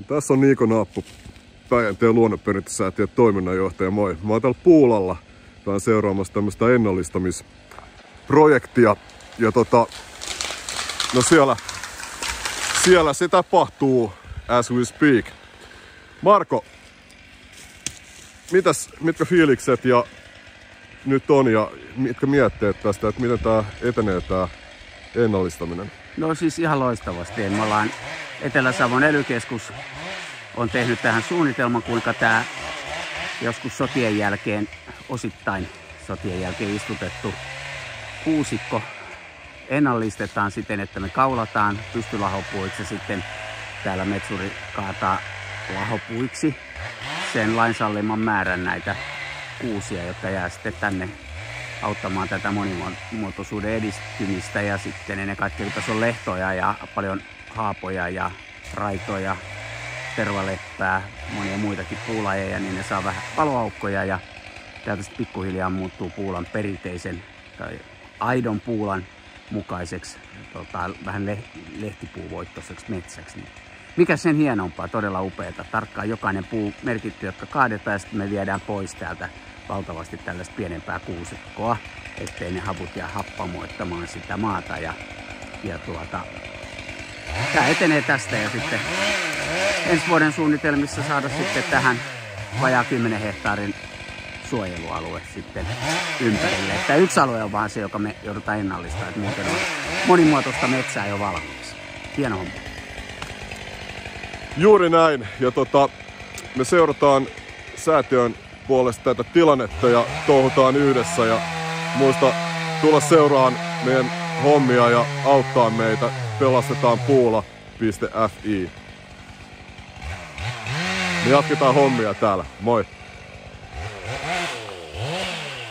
Tässä on Niiko Naappu, Päijänteen luonnonperintösäätiön toiminnanjohtaja. Moi. Mä oon täällä Puulalla. Tää seuraamassa tämmöstä ennallistamisprojektia. Ja no siellä se tapahtuu as we speak. Marko, mitkä fiilikset ja nyt on ja mitkä mietteet tästä, että miten tää etenee tää ennallistaminen? No siis ihan loistavasti. Me ollaan Etelä-Savon ELY-keskus on tehnyt tähän suunnitelman, kuinka tämä joskus sotien jälkeen, osittain sotien jälkeen istutettu kuusikko ennallistetaan siten, että me kaulataan pystylahopuiksi ja sitten täällä metsuri kaataa lahopuiksi sen lain salliman määrän näitä kuusia, jotka jää sitten tänne auttamaan tätä monimuotoisuuden edistymistä. Ja sitten ennen kaikkea, kun tässä on lehtoja ja paljon haapoja ja raitoja, tervaleppää, monia muitakin puulajeja, niin ne saa vähän paloaukkoja ja täältä sitten pikkuhiljaa muuttuu puulan perinteisen tai aidon puulan mukaiseksi vähän lehtipuuvoittoiseksi metsäksi. Mikä sen hienompaa, todella upeata. Tarkkaan jokainen puu merkitty, jotka kaadetaan ja sitten me viedään pois täältä valtavasti tällaista pienempää kuusikkoa, ettei ne havut jää happamoittamaan sitä maata. Tämä etenee tästä ja sitten ensi vuoden suunnitelmissa saada sitten tähän vajaa 10 hehtaarin suojelualue sitten ympärille. Että yksi alue on vaan se, joka me joudutaan ennallistamaan, että muuten on monimuotoista metsää jo valmiiksi. Hieno homma. Juuri näin. Ja me seurataan säätiön puolesta tätä tilannetta ja touhutaan yhdessä. Ja muista tulla seuraan meidän hommia ja auttaa meitä. Pelastetaanpuula.fi. Me jatketaan hommia täällä. Moi!